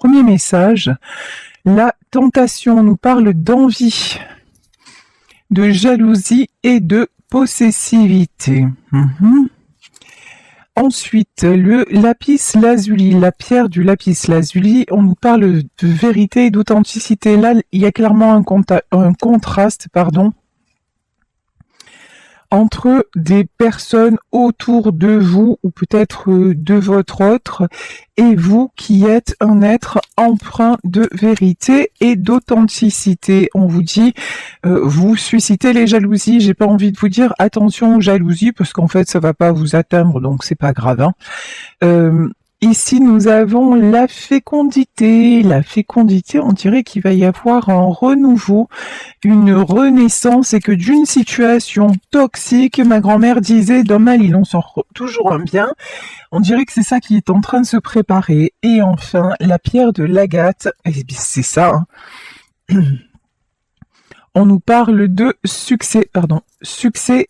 premier message. La tentation nous parle d'envie, de jalousie et de possessivité. Ensuite, le lapis lazuli, la pierre du lapis lazuli, on nous parle de vérité et d'authenticité. Là, il y a clairement un contraste, entre des personnes autour de vous ou peut-être de votre autre et vous qui êtes un être empreint de vérité et d'authenticité. On vous dit, vous suscitez les jalousies. J'ai pas envie de vous dire attention aux jalousies parce qu'en fait ça va pas vous atteindre donc c'est pas grave. Ici, nous avons la fécondité. La fécondité, on dirait qu'il va y avoir un renouveau, une renaissance et que d'une situation toxique, ma grand-mère disait, d'un mal, il en sort toujours un bien. On dirait que c'est ça qui est en train de se préparer. Et enfin, la pierre de l'agate, eh bien, c'est ça. On nous parle de succès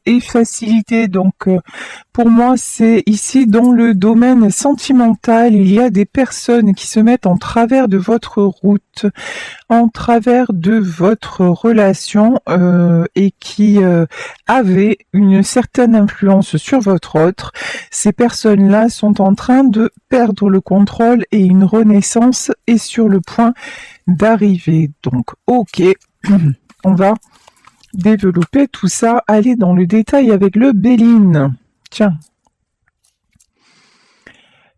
et facilité. Donc, pour moi, c'est ici dans le domaine sentimental, il y a des personnes qui se mettent en travers de votre route, en travers de votre relation et qui avaient une certaine influence sur votre autre. Ces personnes-là sont en train de perdre le contrôle et une renaissance est sur le point d'arriver. Donc, ok. On va développer tout ça, aller dans le détail avec le Béline. Tiens.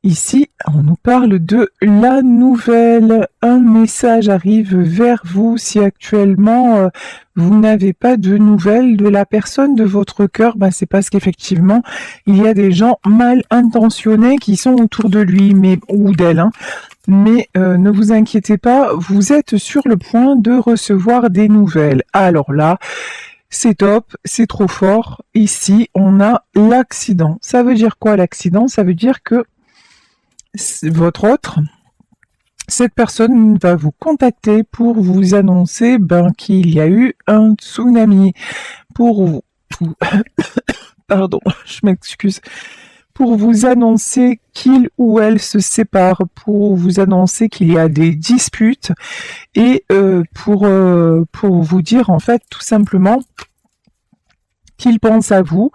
Ici, on nous parle de la nouvelle. Un message arrive vers vous si actuellement vous n'avez pas de nouvelles de la personne de votre cœur. C'est parce qu'effectivement, il y a des gens mal intentionnés qui sont autour de lui ou d'elle. Mais ne vous inquiétez pas, vous êtes sur le point de recevoir des nouvelles. Alors là, c'est top, c'est trop fort. Ici, on a l'accident. Ça veut dire quoi l'accident? Ça veut dire que votre autre, cette personne va vous contacter pour vous annoncer qu'il y a eu un tsunami. Pardon, je m'excuse. Pour vous annoncer qu'il ou elle se sépare, pour vous annoncer qu'il y a des disputes et pour vous dire en fait tout simplement qu'il pense à vous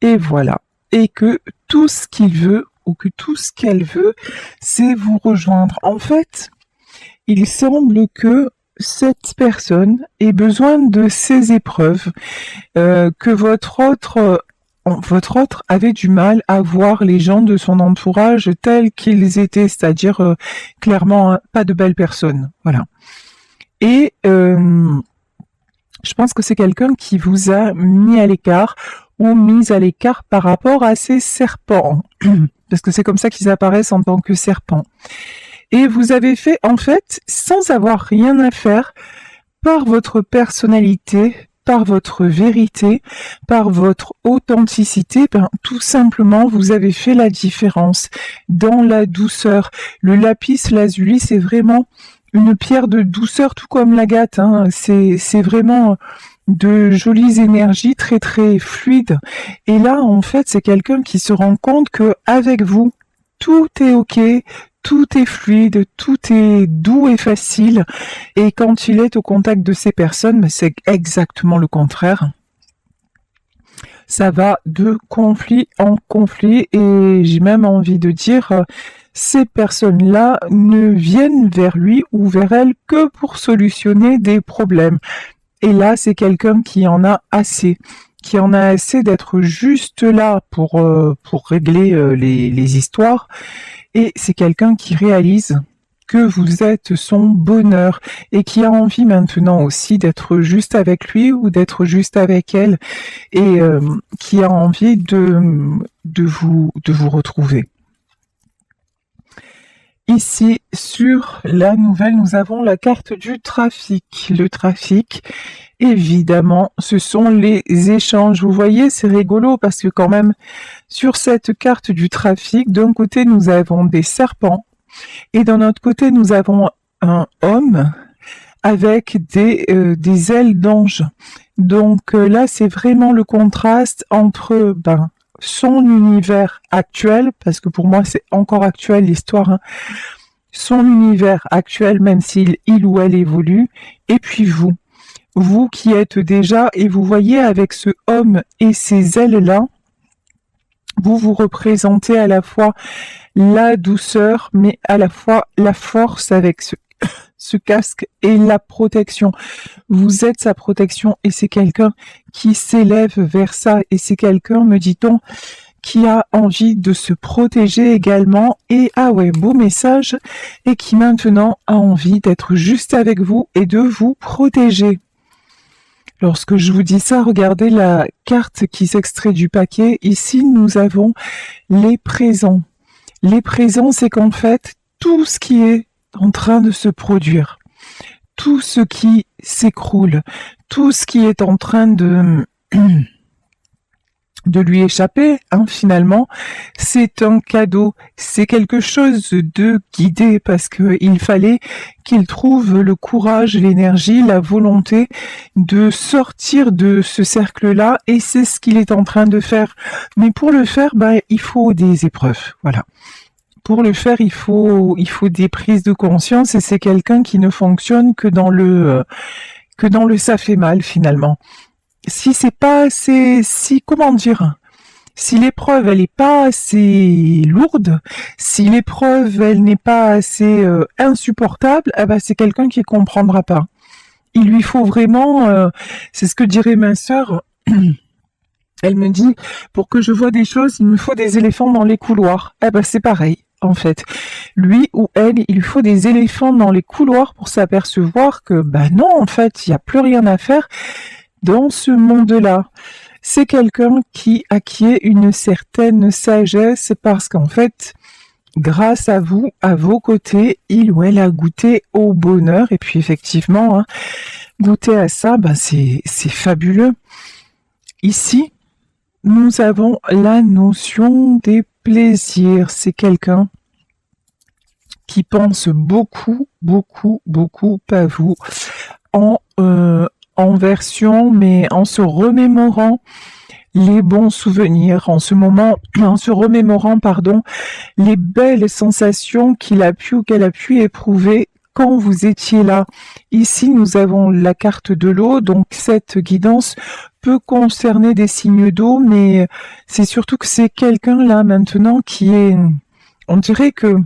et voilà. Et que tout ce qu'il veut ou que tout ce qu'elle veut, c'est vous rejoindre. En fait, il semble que cette personne ait besoin de ces épreuves, que votre autre avait du mal à voir les gens de son entourage tels qu'ils étaient, c'est-à-dire clairement pas de belles personnes. Voilà. Et je pense que c'est quelqu'un qui vous a mis à l'écart ou mise à l'écart par rapport à ces serpents. Parce que c'est comme ça qu'ils apparaissent en tant que serpents. Et vous avez fait, en fait, sans avoir rien à faire, par votre personnalité, par votre vérité, par votre authenticité, tout simplement, vous avez fait la différence dans la douceur. Le lapis lazuli, c'est vraiment une pierre de douceur, tout comme l'agate. C'est vraiment de jolies énergies très très fluides. Et là, en fait, c'est quelqu'un qui se rend compte que avec vous, tout est ok, tout est fluide, tout est doux et facile. Et quand il est au contact de ces personnes, c'est exactement le contraire. Ça va de conflit en conflit et j'ai même envie de dire, ces personnes-là ne viennent vers lui ou vers elle que pour solutionner des problèmes. Et là, c'est quelqu'un qui en a assez d'être juste là pour régler les histoires. Et c'est quelqu'un qui réalise que vous êtes son bonheur et qui a envie maintenant aussi d'être juste avec lui ou d'être juste avec elle et qui a envie de vous retrouver. Ici, sur la nouvelle, nous avons la carte du trafic. Le trafic, évidemment, ce sont les échanges. Vous voyez, c'est rigolo parce que quand même, sur cette carte du trafic, d'un côté, nous avons des serpents et d'un autre côté, nous avons un homme avec des ailes d'ange. Donc là, c'est vraiment le contraste entre son univers actuel, parce que pour moi c'est encore actuel l'histoire, son univers actuel, même il ou elle évolue, et puis vous qui êtes déjà, et vous voyez avec ce homme et ces ailes-là, vous représentez à la fois la douceur, mais à la fois la force avec ce casque et la protection. Vous êtes sa protection et c'est quelqu'un qui s'élève vers ça et c'est quelqu'un, me dit-on, qui a envie de se protéger également et, ah ouais, beau message, et qui maintenant a envie d'être juste avec vous et de vous protéger. Lorsque je vous dis ça, regardez la carte qui s'extrait du paquet. Ici, nous avons les présents. Les présents, c'est qu'en fait, tout ce qui est en train de se produire, tout ce qui s'écroule, tout ce qui est en train de lui échapper, finalement, c'est un cadeau, c'est quelque chose de guidé parce que il fallait qu'il trouve le courage, l'énergie, la volonté de sortir de ce cercle-là et c'est ce qu'il est en train de faire. Mais pour le faire, il faut des épreuves, voilà. Pour le faire, il faut des prises de conscience et c'est quelqu'un qui ne fonctionne que dans le ça fait mal finalement. Si c'est pas assez, comment dire, si l'épreuve elle est pas assez lourde, si l'épreuve elle n'est pas assez insupportable, c'est quelqu'un qui comprendra pas. Il lui faut vraiment, c'est ce que dirait ma sœur. Elle me dit, pour que je vois des choses, il me faut des éléphants dans les couloirs. C'est pareil. En fait, lui ou elle, il lui faut des éléphants dans les couloirs pour s'apercevoir que, non, en fait, il n'y a plus rien à faire dans ce monde-là. C'est quelqu'un qui acquiert une certaine sagesse parce qu'en fait, grâce à vous, à vos côtés, il ou elle a goûté au bonheur et puis effectivement, goûter à ça, c'est fabuleux. Ici, nous avons la notion des plaisirs. C'est quelqu'un qui pense beaucoup, beaucoup, beaucoup à vous en version, mais en se remémorant les bons souvenirs, en se remémorant, les belles sensations qu'il a pu ou qu'elle a pu éprouver quand vous étiez là. Ici, nous avons la carte de l'eau, donc cette guidance peut concerner des signes d'eau, mais c'est surtout que c'est quelqu'un là maintenant qui est, on dirait que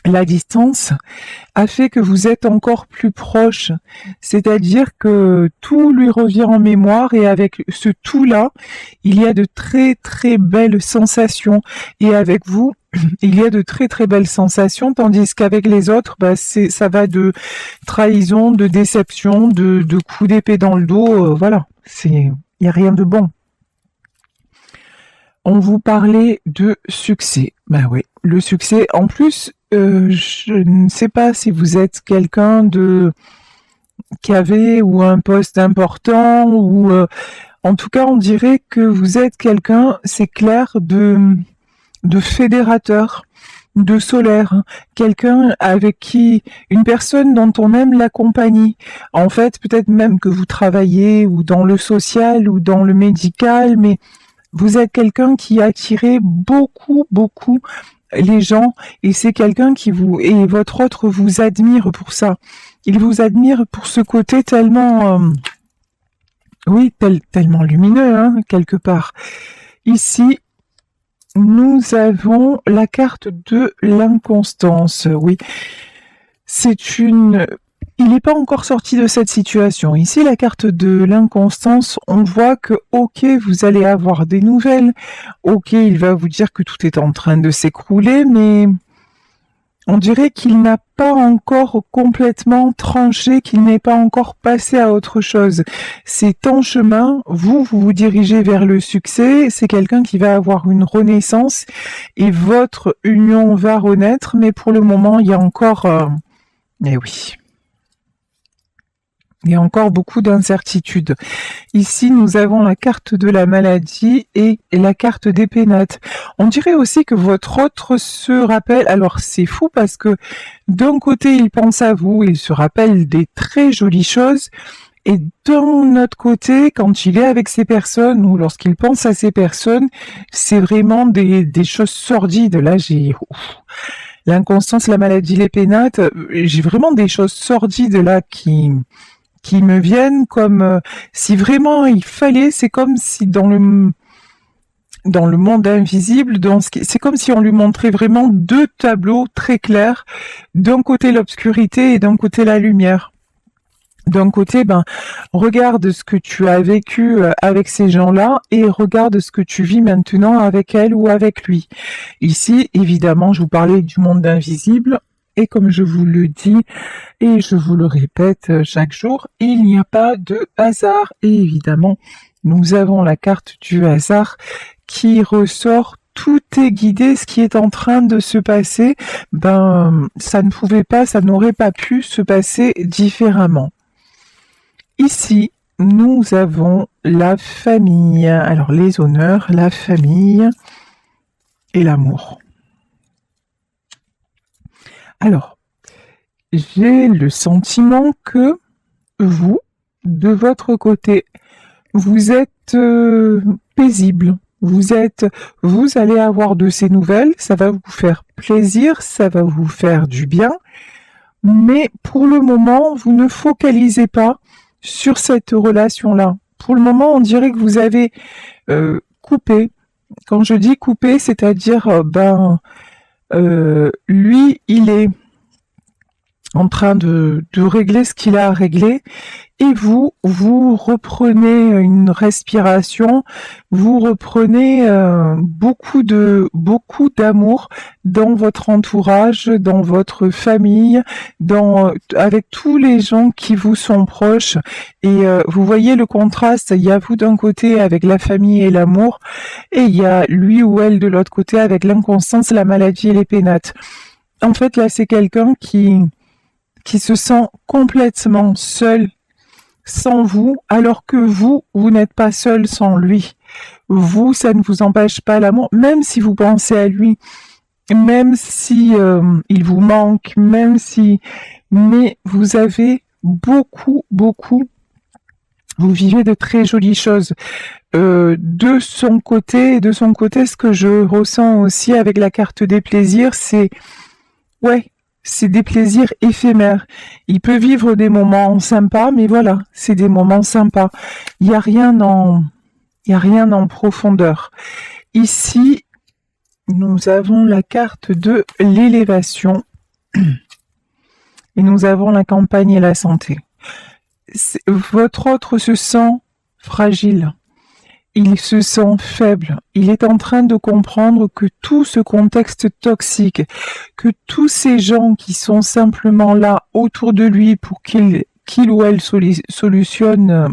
la distance a fait que vous êtes encore plus proche, c'est-à-dire que tout lui revient en mémoire et avec ce tout-là, il y a de très très belles sensations et avec vous, il y a de très très belles sensations, tandis qu'avec les autres, ça va de trahison, de déception, de coups d'épée dans le dos, voilà, il n'y a rien de bon. On vous parlait de succès. Oui, le succès. En plus, je ne sais pas si vous êtes quelqu'un qui avait ou un poste important ou en tout cas, on dirait que vous êtes quelqu'un, c'est clair, de fédérateur, de solaire, quelqu'un avec qui, une personne dont on aime la compagnie. En fait, peut-être même que vous travaillez ou dans le social ou dans le médical, mais vous êtes quelqu'un qui attirez beaucoup, beaucoup les gens et c'est quelqu'un et votre autre vous admire pour ça. Il vous admire pour ce côté tellement, tellement lumineux, quelque part. Ici, nous avons la carte de l'inconstance. Oui, il n'est pas encore sorti de cette situation. Ici, la carte de l'inconstance, on voit que, ok, vous allez avoir des nouvelles, ok, il va vous dire que tout est en train de s'écrouler, mais on dirait qu'il n'a pas encore complètement tranché, qu'il n'est pas encore passé à autre chose. C'est en chemin, vous dirigez vers le succès, c'est quelqu'un qui va avoir une renaissance et votre union va renaître, mais pour le moment, il y a encore... oui. Il y a encore beaucoup d'incertitudes. Ici, nous avons la carte de la maladie et la carte des pénates. On dirait aussi que votre autre se rappelle, alors c'est fou parce que d'un côté, il pense à vous, il se rappelle des très jolies choses, et d'un autre côté, quand il est avec ces personnes ou lorsqu'il pense à ces personnes, c'est vraiment des choses sordides. Là, l'inconstance, la maladie, les pénates. J'ai vraiment des choses sordides là qui me viennent comme si vraiment il fallait, c'est comme si dans le monde invisible, c'est comme si on lui montrait vraiment deux tableaux très clairs, d'un côté l'obscurité et d'un côté la lumière. D'un côté, regarde ce que tu as vécu avec ces gens-là et regarde ce que tu vis maintenant avec elle ou avec lui. Ici, évidemment, je vous parlais du monde invisible et comme je vous le dis et je vous le répète chaque jour, il n'y a pas de hasard. Et évidemment, nous avons la carte du hasard qui ressort. Tout est guidé, ce qui est en train de se passer, ça ne pouvait pas, ça n'aurait pas pu se passer différemment. Ici, nous avons la famille. Alors, les honneurs, la famille et l'amour. Alors, j'ai le sentiment que vous, de votre côté, vous êtes paisible. Vous allez avoir de ces nouvelles, ça va vous faire plaisir, ça va vous faire du bien. Mais pour le moment, vous ne focalisez pas sur cette relation-là. Pour le moment, on dirait que vous avez coupé. Quand je dis coupé, c'est-à-dire, lui, il est en train de régler ce qu'il a à régler, et vous reprenez une respiration, vous reprenez beaucoup d'amour dans votre entourage, dans votre famille, avec tous les gens qui vous sont proches. Et vous voyez le contraste, il y a vous d'un côté avec la famille et l'amour, et il y a lui ou elle de l'autre côté avec l'inconstance, la maladie et les pénates. En fait, là, c'est quelqu'un qui se sent complètement seul sans vous, alors que vous n'êtes pas seul sans lui. Vous, ça ne vous empêche pas l'amour, même si vous pensez à lui, même si il vous manque, mais vous avez beaucoup, vous vivez de très jolies choses. De son côté, ce que je ressens aussi avec la carte des plaisirs, c'est des plaisirs éphémères. Il peut vivre des moments sympas, mais voilà, c'est des moments sympas. Il n'y a rien en profondeur. Ici, nous avons la carte de l'élévation et nous avons la campagne et la santé. Votre autre se sent fragile. Il se sent faible. Il est en train de comprendre que tout ce contexte toxique, que tous ces gens qui sont simplement là autour de lui pour qu'il ou elle solutionne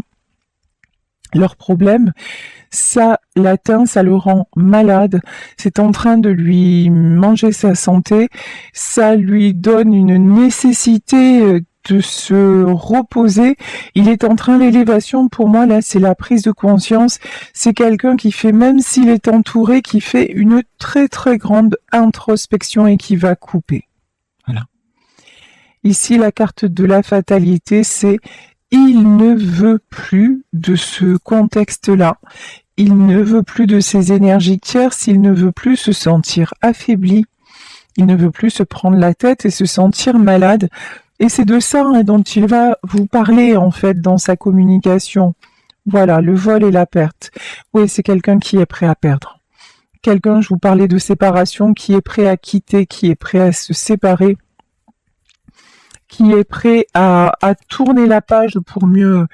leurs problèmes, ça l'atteint, ça le rend malade. C'est en train de lui manger sa santé. Ça lui donne une nécessité de se reposer. Il est en train, l'élévation pour moi là, c'est la prise de conscience. C'est quelqu'un qui fait, même s'il est entouré, qui fait une très très grande introspection et qui va couper. Voilà. Ici, la carte de la fatalité, c'est il ne veut plus de ce contexte-là. Il ne veut plus de ces énergies tierces. Il ne veut plus se sentir affaibli. Il ne veut plus se prendre la tête et se sentir malade. Et c'est de ça dont il va vous parler, en fait, dans sa communication. Voilà, le vol et la perte. Oui, c'est quelqu'un qui est prêt à perdre. Quelqu'un, je vous parlais de séparation, qui est prêt à quitter, qui est prêt à se séparer, qui est prêt à tourner la page pour mieux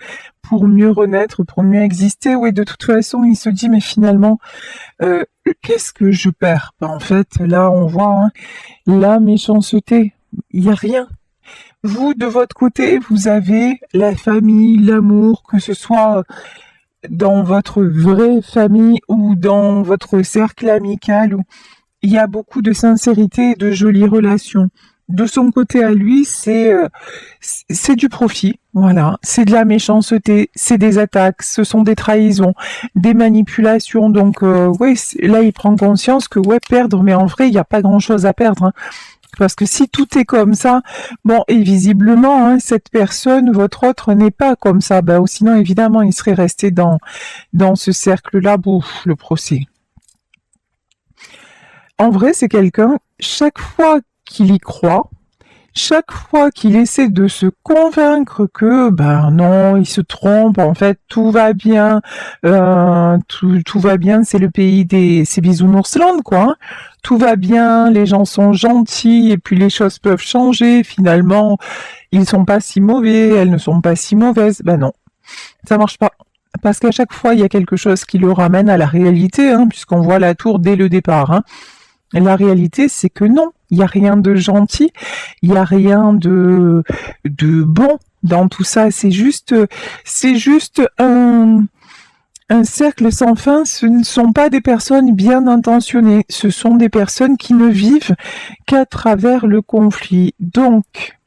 renaître, pour mieux exister. Oui, de toute façon, il se dit, mais finalement, qu'est-ce que je perds? En fait, là, on voit la méchanceté. Il n'y a rien. Vous, de votre côté, vous avez la famille, l'amour, que ce soit dans votre vraie famille ou dans votre cercle amical. Il y a beaucoup de sincérité et de jolies relations. De son côté à lui, c'est du profit, voilà. C'est de la méchanceté, c'est des attaques, ce sont des trahisons, des manipulations. Donc, là, il prend conscience que, perdre, mais en vrai, il n'y a pas grand-chose à perdre. Parce que si tout est comme ça, et visiblement, cette personne, votre autre, n'est pas comme ça. Ou sinon, évidemment, il serait resté dans ce cercle-là. Le procès. En vrai, c'est quelqu'un, chaque fois qu'il y croit, chaque fois qu'il essaie de se convaincre que ben non, il se trompe, en fait tout va bien, tout va bien, c'est le pays c'est Bisounoursland quoi. Hein. Tout va bien, les gens sont gentils et puis les choses peuvent changer. Finalement, ils sont pas si mauvais, elles ne sont pas si mauvaises. Ben non, ça marche pas. Parce qu'à chaque fois, il y a quelque chose qui le ramène à la réalité, hein, puisqu'on voit la tour dès le départ. Hein. Et la réalité, c'est que non, il n'y a rien de gentil, il n'y a rien de bon dans tout ça. C'est juste un cercle sans fin. Ce ne sont pas des personnes bien intentionnées. Ce sont des personnes qui ne vivent qu'à travers le conflit. Donc,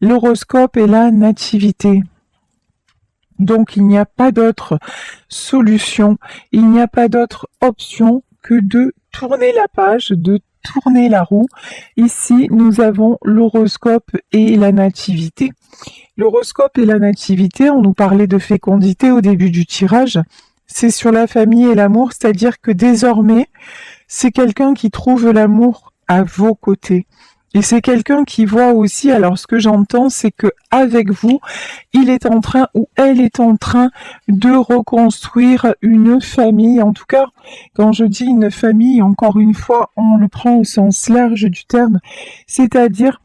l'horoscope est la nativité. Donc, il n'y a pas d'autre solution, il n'y a pas d'autre option que de tourner la page, de tourner la roue. Ici, nous avons l'horoscope et la nativité. L'horoscope et la nativité, on nous parlait de fécondité au début du tirage, c'est sur la famille et l'amour, c'est-à-dire que désormais, c'est quelqu'un qui trouve l'amour à vos côtés. Et c'est quelqu'un qui voit aussi, alors ce que j'entends, c'est que avec vous, il est en train ou elle est en train de reconstruire une famille. En tout cas, quand je dis une famille, encore une fois, on le prend au sens large du terme, c'est-à-dire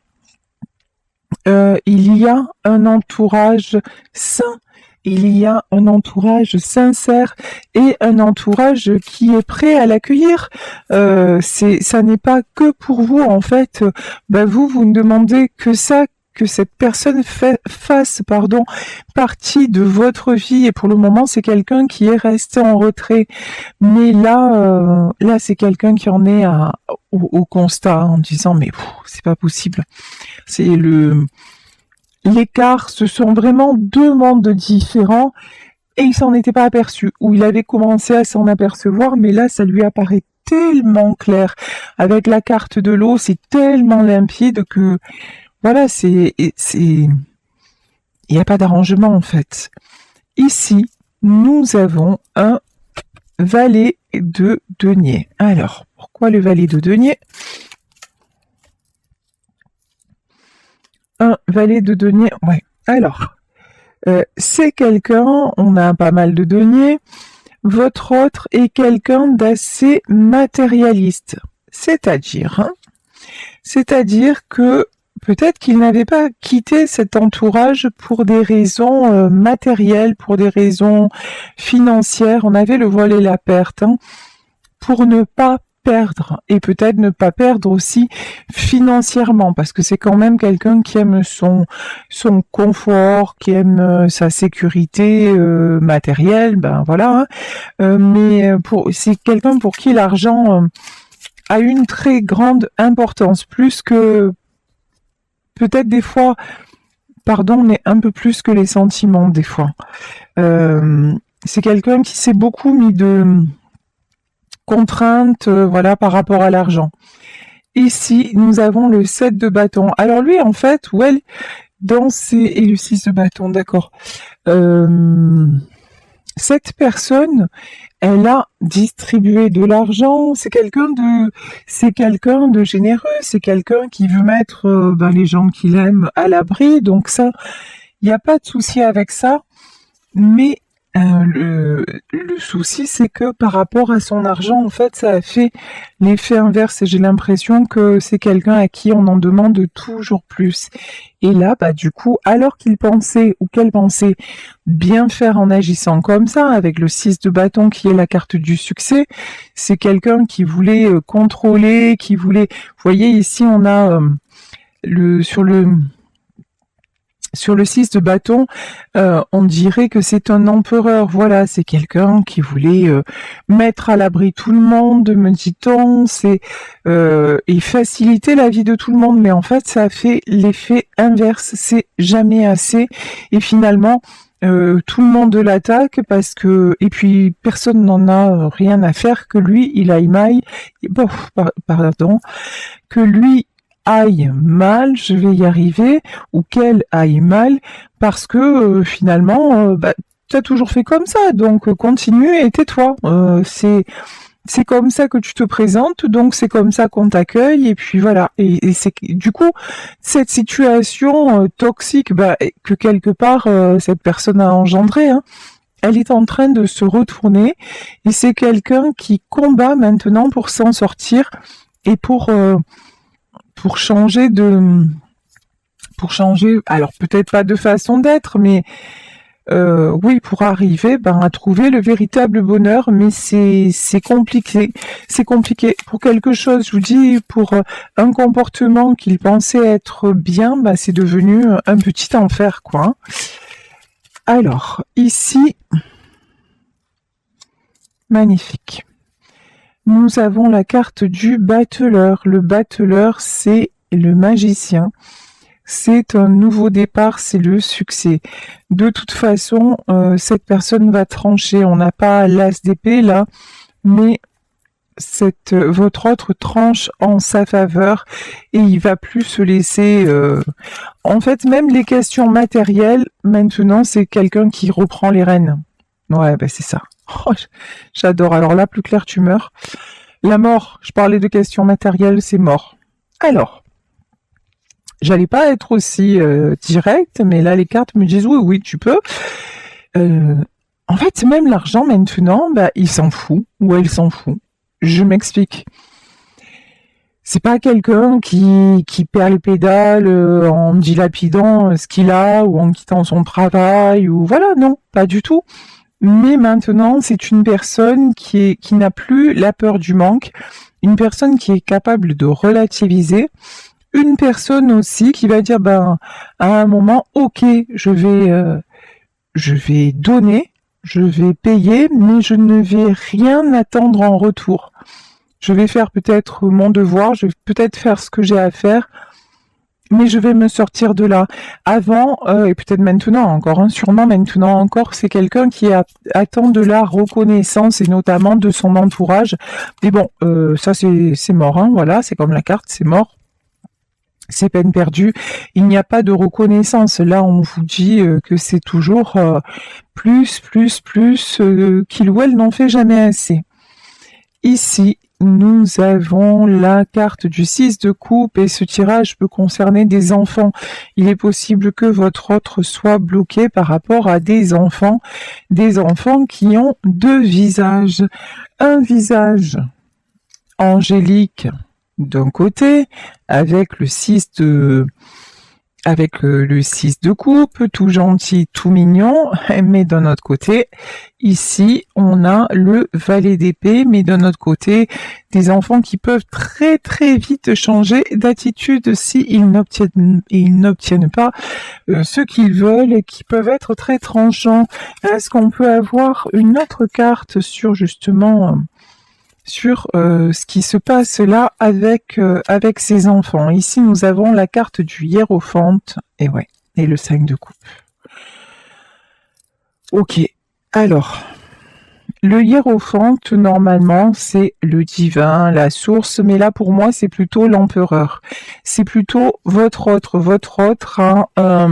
il y a un entourage sain. Il y a un entourage sincère et un entourage qui est prêt à l'accueillir. Ça n'est pas que pour vous en fait. Vous ne demandez que ça, que cette personne fasse partie de votre vie. Et pour le moment, c'est quelqu'un qui est resté en retrait. Mais là, c'est quelqu'un qui en est au constat en disant mais c'est pas possible. C'est l'écart, ce sont vraiment deux mondes différents et il s'en était pas aperçu, ou il avait commencé à s'en apercevoir, mais là ça lui apparaît tellement clair. Avec la carte de l'eau, c'est tellement limpide que voilà, il n'y a pas d'arrangement en fait. Ici, nous avons un valet de denier. Alors, pourquoi le valet de denier ? Un valet de denier, ouais. Alors, c'est quelqu'un, on a pas mal de deniers, votre autre est quelqu'un d'assez matérialiste. C'est-à-dire que peut-être qu'il n'avait pas quitté cet entourage pour des raisons matérielles, pour des raisons financières. On avait le voile et la perte, hein, pour ne pas perdre et peut-être ne pas perdre aussi financièrement parce que c'est quand même quelqu'un qui aime son confort, qui aime sa sécurité matérielle, ben voilà. Hein. Mais c'est quelqu'un pour qui l'argent a une très grande importance, plus que peut-être des fois, mais un peu plus que les sentiments des fois. C'est quelqu'un qui s'est beaucoup mis de contraintes, par rapport à l'argent. Ici, nous avons le 7 de bâton. Alors lui, en fait, et le 6 de bâton, d'accord. Cette personne, elle a distribué de l'argent. C'est quelqu'un de généreux. C'est quelqu'un qui veut mettre les gens qu'il aime à l'abri. Donc ça, il n'y a pas de souci avec ça. Mais le souci, c'est que par rapport à son argent, en fait, ça a fait l'effet inverse et j'ai l'impression que c'est quelqu'un à qui on en demande toujours plus. Et là, du coup, alors qu'il pensait ou qu'elle pensait bien faire en agissant comme ça, avec le 6 de bâton qui est la carte du succès, c'est quelqu'un qui voulait contrôler, qui voulait... Vous voyez, ici, on a sur le 6 de bâton, on dirait que c'est un empereur. Voilà, c'est quelqu'un qui voulait mettre à l'abri tout le monde, me dit-on, et faciliter la vie de tout le monde. Mais en fait, ça a fait l'effet inverse. C'est jamais assez. Et finalement, tout le monde l'attaque et puis personne n'en a rien à faire que lui, il aille mal. Que lui aille mal, je vais y arriver, ou qu'elle aille mal, parce que finalement, t'as toujours fait comme ça, donc continue et tais-toi. c'est comme ça que tu te présentes, donc c'est comme ça qu'on t'accueille, et puis voilà. Et c'est du coup cette situation toxique que quelque part cette personne a engendrée, hein, elle est en train de se retourner, et c'est quelqu'un qui combat maintenant pour s'en sortir et pour changer alors peut-être pas de façon d'être, mais oui, pour arriver à trouver le véritable bonheur, mais c'est compliqué. C'est compliqué. Pour quelque chose, je vous dis, pour un comportement qu'il pensait être bien, c'est devenu un petit enfer, quoi. Alors, ici, magnifique. Nous avons la carte du battleur. Le battleur, c'est le magicien. C'est un nouveau départ, c'est le succès. De toute façon, cette personne va trancher. On n'a pas l'as d'épée là, mais votre autre tranche en sa faveur et il va plus se laisser. En fait, même les questions matérielles, maintenant, c'est quelqu'un qui reprend les rênes. Ouais, c'est ça. Oh, j'adore. Alors là, plus clair, tu meurs. La mort. Je parlais de questions matérielles, c'est mort. Alors. J'allais pas être aussi directe, mais là les cartes me disent oui, tu peux. En fait, même l'argent maintenant, il s'en fout ou elle s'en fout. Je m'explique. C'est pas quelqu'un qui perd les pédales en dilapidant ce qu'il a ou en quittant son travail ou voilà, non, pas du tout. Mais maintenant, c'est une personne qui n'a plus la peur du manque, une personne qui est capable de relativiser. Une personne aussi qui va dire à un moment, ok, je vais donner, je vais payer, mais je ne vais rien attendre en retour. Je vais faire peut-être mon devoir, je vais peut-être faire ce que j'ai à faire, mais je vais me sortir de là. Avant, et peut-être maintenant encore, sûrement maintenant encore, c'est quelqu'un qui attend de la reconnaissance et notamment de son entourage. Mais bon, ça c'est mort, hein, voilà, c'est comme la carte, c'est mort. C'est peine perdue. Il n'y a pas de reconnaissance. Là, on vous dit que c'est toujours plus, qu'il ou elle n'en fait jamais assez. Ici, nous avons la carte du 6 de coupe et ce tirage peut concerner des enfants. Il est possible que votre autre soit bloqué par rapport à des enfants qui ont deux visages. Un visage angélique d'un côté, avec le 6 de coupe, tout gentil, tout mignon, mais d'un autre côté, ici, on a le valet d'épée, mais d'un autre côté, des enfants qui peuvent très très vite changer d'attitude s'ils n'obtiennent pas ce qu'ils veulent et qui peuvent être très tranchants. Est-ce qu'on peut avoir une autre carte sur justement sur ce qui se passe là avec ces enfants. Ici, nous avons la carte du hiérophante, et le 5 de coupe. Ok, alors, le hiérophante, normalement, c'est le divin, la source, mais là, pour moi, c'est plutôt l'empereur. C'est plutôt votre autre a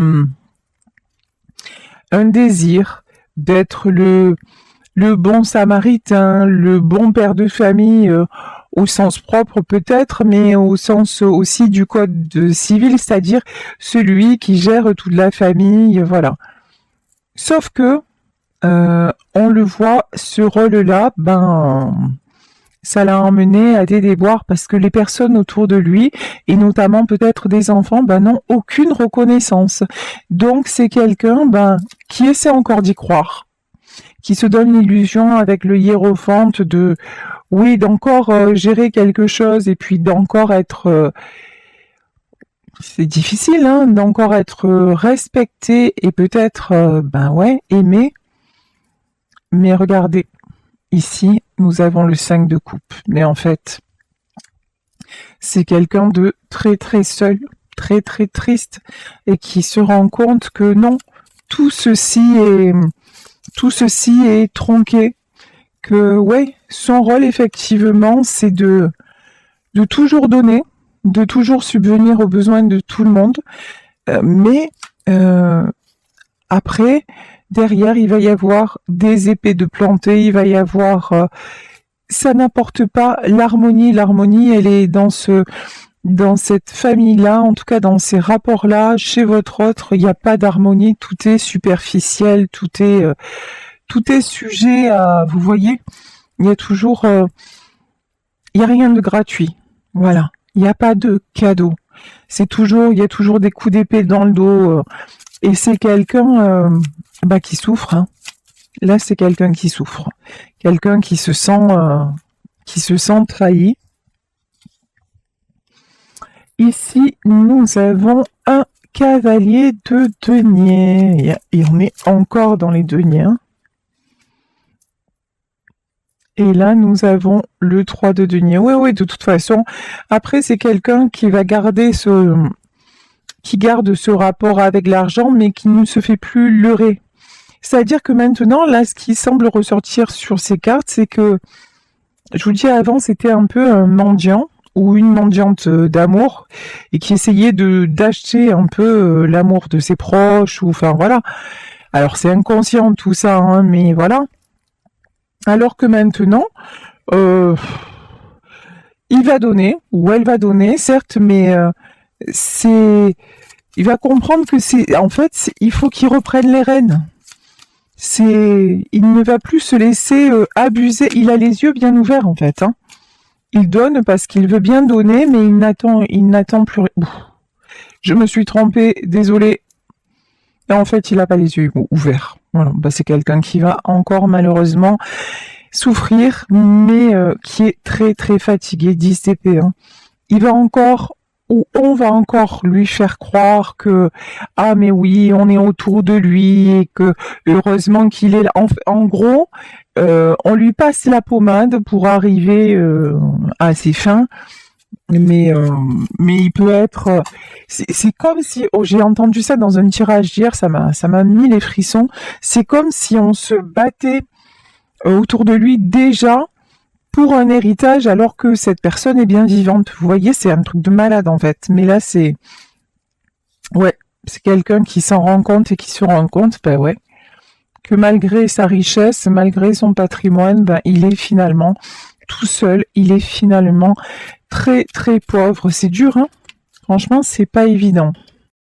un désir d'être le bon samaritain, le bon père de famille au sens propre peut-être, mais au sens aussi du code civil, c'est-à-dire celui qui gère toute la famille, voilà. Sauf que on le voit, ce rôle-là, ça l'a emmené à des déboires parce que les personnes autour de lui, et notamment peut-être des enfants, n'ont aucune reconnaissance. Donc c'est quelqu'un qui essaie encore d'y croire, qui se donne l'illusion avec le hiérophante d'encore gérer quelque chose et puis d'encore être c'est difficile d'encore être respecté et peut-être aimé. Mais regardez, ici nous avons le 5 de coupe, mais en fait c'est quelqu'un de très très seul, très très triste et qui se rend compte que non, tout ceci est tronqué, que son rôle effectivement c'est de toujours donner, de toujours subvenir aux besoins de tout le monde, mais après, derrière, il va y avoir des épées de planter, il va y avoir ça n'apporte pas l'harmonie. L'harmonie, elle est dans cette famille-là, en tout cas dans ces rapports-là, chez votre autre, il n'y a pas d'harmonie, tout est superficiel, tout est sujet à, vous voyez, il y a toujours, il n'y a rien de gratuit, voilà, il n'y a pas de cadeau, il y a toujours des coups d'épée dans le dos, et c'est quelqu'un qui souffre, hein. Là, c'est quelqu'un qui souffre, quelqu'un qui se sent trahi. Ici, nous avons un cavalier de denier. Et on est encore dans les deniers. Hein. Et là, nous avons le 3 de denier. Oui, de toute façon. Après, c'est quelqu'un qui va garder qui garde ce rapport avec l'argent, mais qui ne se fait plus leurrer. C'est-à-dire que maintenant, là, ce qui semble ressortir sur ces cartes, c'est que, je vous dis avant, c'était un peu un mendiant ou une mendiante d'amour et qui essayait d'acheter un peu l'amour de ses proches, ou enfin voilà. Alors c'est inconscient tout ça, hein, mais voilà. Alors que maintenant, il va donner, ou elle va donner, certes, mais il va comprendre que il faut qu'il reprenne les rênes. Il ne va plus se laisser abuser. Il a les yeux bien ouverts en fait. Hein. Il donne parce qu'il veut bien donner, mais il n'attend plus. Je me suis trompée, désolée. Et en fait, il n'a pas les yeux ouverts. Voilà, c'est quelqu'un qui va encore malheureusement souffrir, mais qui est très très fatigué, 10 TP. Hein. Il va encore, ou on va encore lui faire croire que mais oui, on est autour de lui et que heureusement qu'il est là. En gros, on lui passe la pommade pour arriver à ses fins, mais il peut être. C'est comme si j'ai entendu ça dans un tirage d'hier, ça m'a mis les frissons. C'est comme si on se battait autour de lui déjà pour un héritage alors que cette personne est bien vivante. Vous voyez, c'est un truc de malade en fait. Mais là, c'est quelqu'un qui s'en rend compte et qui se rend compte, que malgré sa richesse, malgré son patrimoine, il est finalement tout seul. Il est finalement très très pauvre. C'est dur, hein. Franchement, c'est pas évident.